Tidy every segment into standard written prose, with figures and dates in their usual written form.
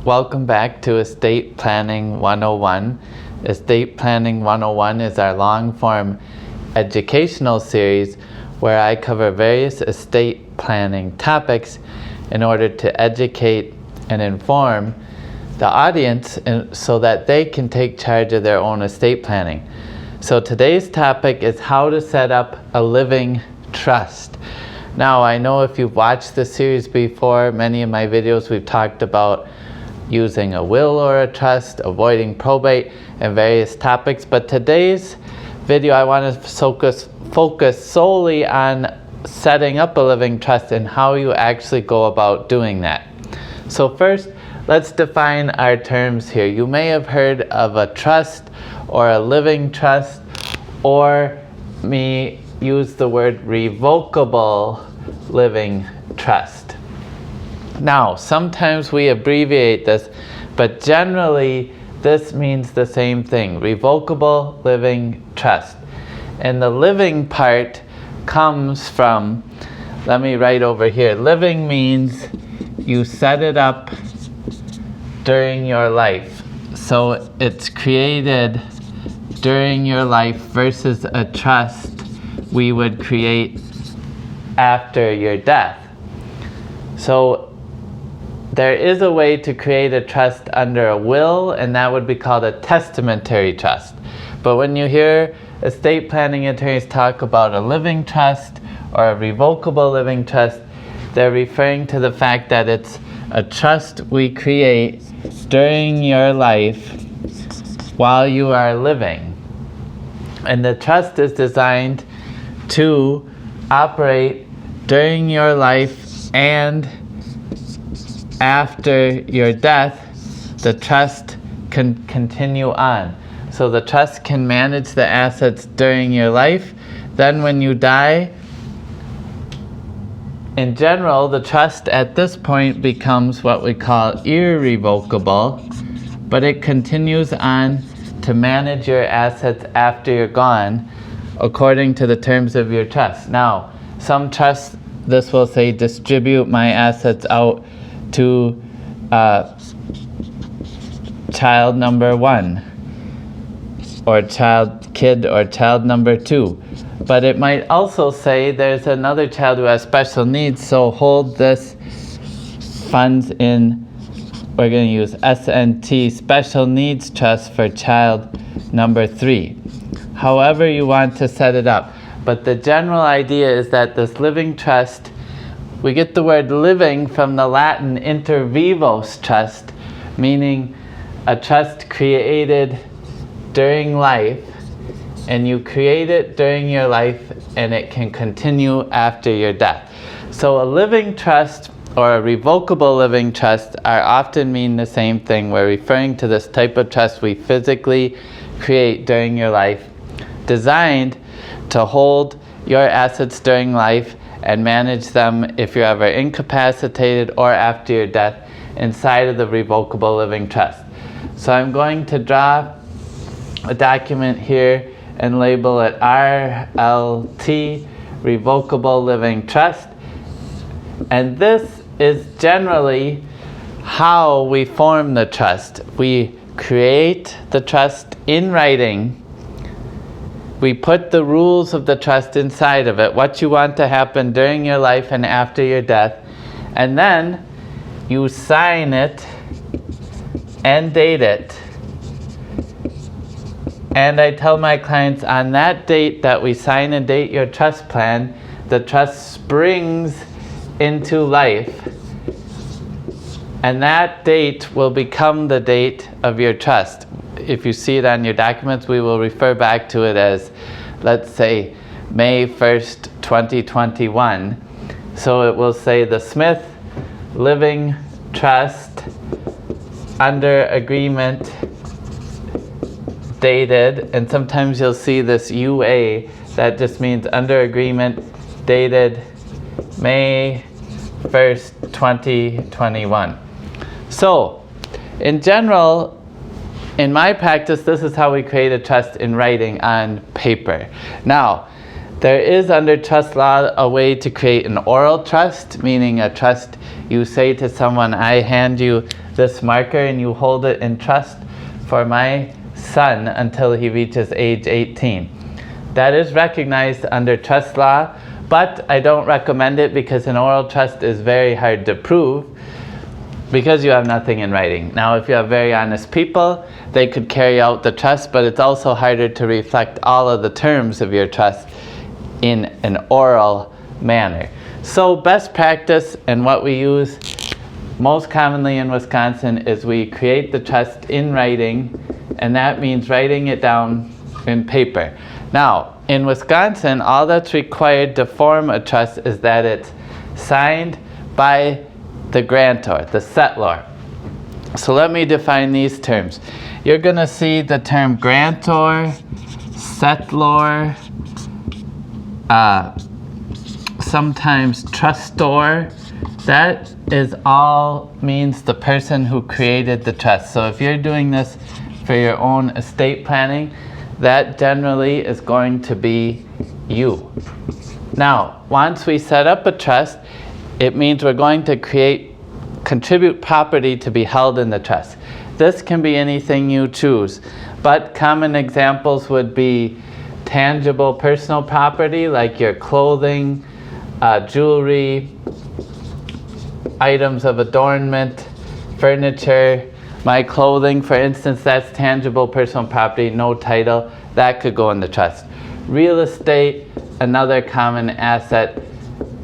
Welcome back to Estate Planning 101. Estate Planning 101 is our long-form educational series where I cover various estate planning topics in order to educate and inform the audience so that they can take charge of their own estate planning. So today's topic is how to set up a living trust. Now, I know if you've watched this series before, many of my videos we've talked about using a will or a trust, avoiding probate, and various topics. But today's video, I want to focus solely on setting up a living trust and how you actually go about doing that. So first, let's define our terms here. You may have heard of a trust or a living trust, or me use the word revocable living trust. Now, sometimes we abbreviate this, but generally this means the same thing, revocable living trust. And the living part comes from, let me write over here, living means you set it up during your life. So it's created during your life versus a trust we would create after your death. So there is a way to create a trust under a will, and that would be called a testamentary trust. But when you hear estate planning attorneys talk about a living trust or a revocable living trust, they're referring to the fact that it's a trust we create during your life while you are living. And the trust is designed to operate during your life and after your death. The trust can continue on. So the trust can manage the assets during your life. Then when you die, in general, the trust at this point becomes what we call irrevocable, but it continues on to manage your assets after you're gone according to the terms of your trust. Now, some trusts, this will say distribute my assets out to child number 1 or kid or child number 2. But it might also say there's another child who has special needs, so hold this funds in, we're going to use SNT, Special Needs Trust for child number 3. However you want to set it up. But the general idea is that this living trust, we get the word living from the Latin inter vivos trust, meaning a trust created during life, and you create it during your life and it can continue after your death. So a living trust or a revocable living trust are often mean the same thing. We're referring to this type of trust we physically create during your life, designed to hold your assets during life and manage them if you're ever incapacitated or after your death inside of the revocable living trust. So I'm going to draw a document here and label it RLT, Revocable Living Trust. And this is generally how we form the trust. We create the trust in writing. We put the rules of the trust inside of it, what you want to happen during your life and after your death, and then you sign it and date it. And I tell my clients on that date that we sign and date your trust plan, the trust springs into life. And that date will become the date of your trust. If you see it on your documents, we will refer back to it as, let's say, May 1st, 2021. So it will say the Smith Living Trust under agreement dated, and sometimes you'll see this UA, that just means under agreement dated May 1st, 2021. So, in general, in my practice, this is how we create a trust in writing on paper. Now, there is under trust law a way to create an oral trust, meaning a trust you say to someone, I hand you this marker and you hold it in trust for my son until he reaches age 18. That is recognized under trust law, but I don't recommend it because an oral trust is very hard to prove because you have nothing in writing. Now, if you have very honest people, they could carry out the trust, but it's also harder to reflect all of the terms of your trust in an oral manner. So best practice, and what we use most commonly in Wisconsin, is we create the trust in writing, and that means writing it down in paper. Now, in Wisconsin, all that's required to form a trust is that it's signed by the grantor, the settlor. So let me define these terms. You're going to see the term grantor, settlor, sometimes trustor. That is all means the person who created the trust. So if you're doing this for your own estate planning, that generally is going to be you. Now, once we set up a trust, it means we're going to contribute property to be held in the trust. This can be anything you choose, but common examples would be tangible personal property like your clothing, jewelry, items of adornment, furniture. My clothing, for instance, that's tangible personal property, no title, that could go in the trust. Real estate, another common asset,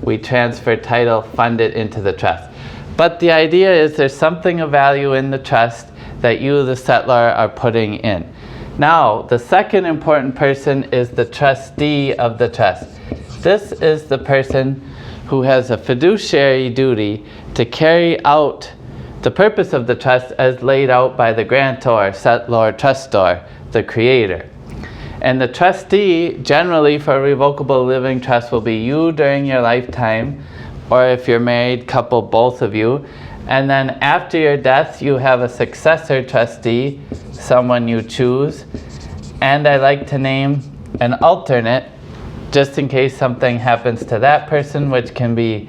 we transfer title, fund it into the trust. But the idea is there's something of value in the trust that you, the settlor, are putting in. Now, the second important person is the trustee of the trust. This is the person who has a fiduciary duty to carry out the purpose of the trust as laid out by the grantor, settlor, trustor, the creator. And the trustee, generally for a revocable living trust, will be you during your lifetime, or if you're married couple, both of you. And then after your death, you have a successor trustee, someone you choose. And I like to name an alternate, just in case something happens to that person, which can be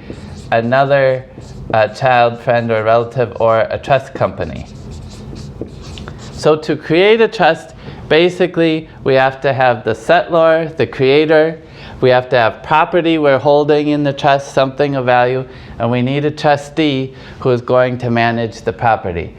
another child, friend, or relative, or a trust company. So to create a trust, basically we have to have the settlor, the creator, we have to have property we're holding in the trust, something of value, and we need a trustee who is going to manage the property.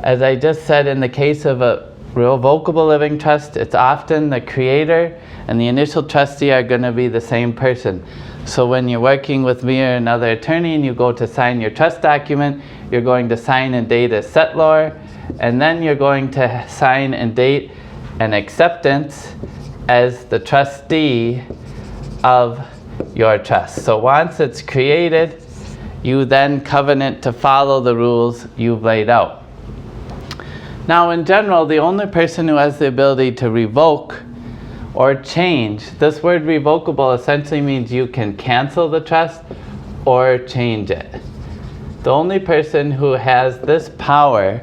As I just said, in the case of a revocable living trust, it's often the creator and the initial trustee are going to be the same person. So when you're working with me or another attorney and you go to sign your trust document, you're going to sign and date as settlor, and then you're going to sign and date an acceptance as the trustee of your trust. So once it's created, you then covenant to follow the rules you've laid out. Now, in general, the only person who has the ability to revoke or change, this word revocable essentially means you can cancel the trust or change it. The only person who has this power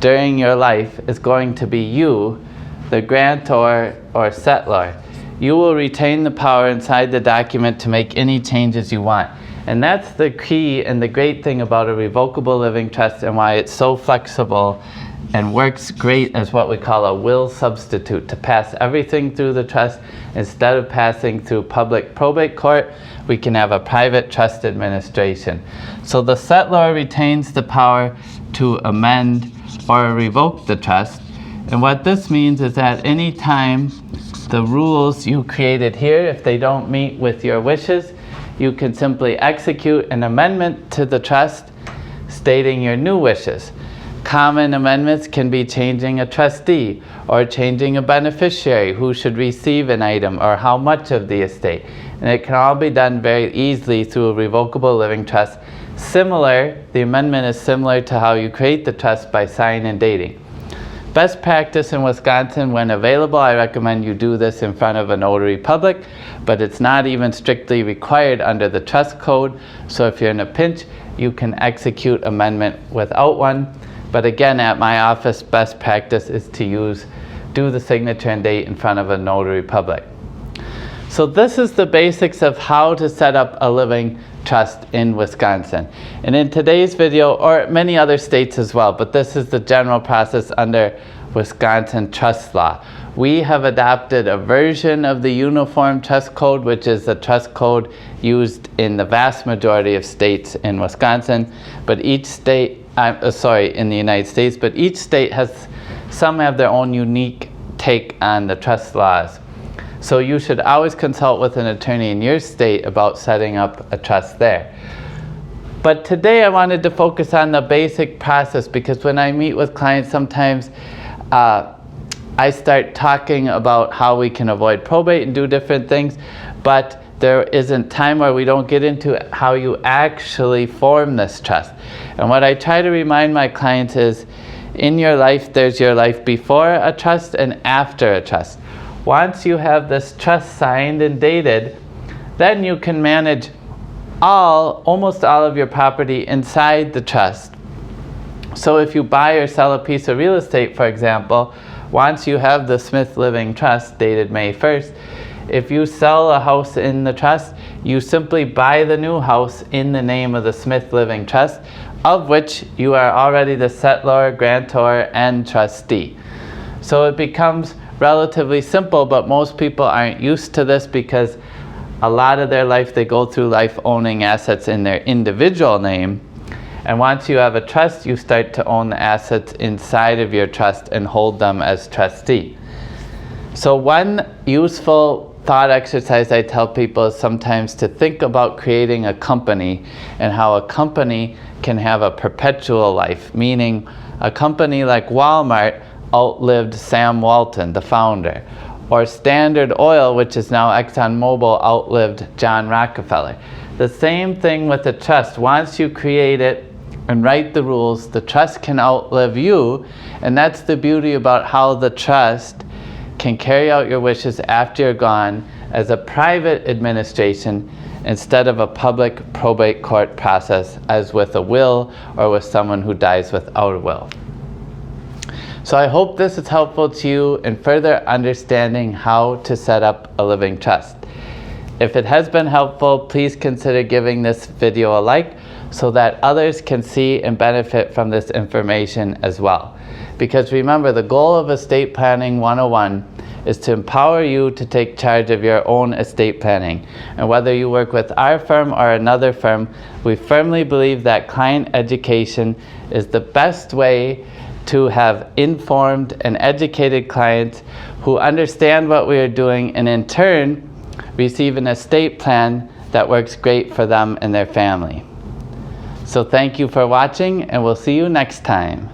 during your life is going to be you, the grantor or settlor. You will retain the power inside the document to make any changes you want. And that's the key and the great thing about a revocable living trust, and why it's so flexible and works great as what we call a will substitute, to pass everything through the trust. Instead of passing through public probate court, we can have a private trust administration. So the settlor retains the power to amend or revoke the trust. And what this means is that any time the rules you created here, if they don't meet with your wishes, you can simply execute an amendment to the trust stating your new wishes. Common amendments can be changing a trustee or changing a beneficiary who should receive an item or how much of the estate. And it can all be done very easily through a revocable living trust. The amendment is similar to how you create the trust by sign and dating. Best practice in Wisconsin, when available, I recommend you do this in front of a notary public, but it's not even strictly required under the trust code. So if you're in a pinch, you can execute amendment without one. But again, at my office, best practice is to do the signature and date in front of a notary public. So this is the basics of how to set up a living trust in Wisconsin. And in today's video, or many other states as well, but this is the general process under Wisconsin trust law. We have adopted a version of the Uniform Trust Code, which is the trust code used in the vast majority of states in Wisconsin, but each state, in the United States, but each state has, some have their own unique take on the trust laws. So you should always consult with an attorney in your state about setting up a trust there. But today I wanted to focus on the basic process, because when I meet with clients, sometimes I start talking about how we can avoid probate and do different things, but there isn't time where we don't get into how you actually form this trust. And what I try to remind my clients is, in your life, there's your life before a trust and after a trust. Once you have this trust signed and dated, then you can manage almost all of your property inside the trust. So if you buy or sell a piece of real estate, for example, once you have the Smith Living Trust dated May 1st, if you sell a house in the trust, you simply buy the new house in the name of the Smith Living Trust, of which you are already the settlor, grantor, and trustee. So it becomes relatively simple, but most people aren't used to this because a lot of their life they go through life owning assets in their individual name. And once you have a trust, you start to own the assets inside of your trust and hold them as trustee. So one useful thought exercise I tell people is sometimes to think about creating a company and how a company can have a perpetual life, meaning a company like Walmart outlived Sam Walton, the founder, or Standard Oil, which is now ExxonMobil, outlived John Rockefeller. The same thing with the trust. Once you create it and write the rules, the trust can outlive you, and that's the beauty about how the trust can carry out your wishes after you're gone as a private administration instead of a public probate court process as with a will or with someone who dies without a will. So I hope this is helpful to you in further understanding how to set up a living trust. If it has been helpful, please consider giving this video a like so that others can see and benefit from this information as well. Because remember, the goal of Estate Planning 101 is to empower you to take charge of your own estate planning. And whether you work with our firm or another firm, we firmly believe that client education is the best way to have informed and educated clients who understand what we are doing and in turn receive an estate plan that works great for them and their family. So thank you for watching, and we'll see you next time.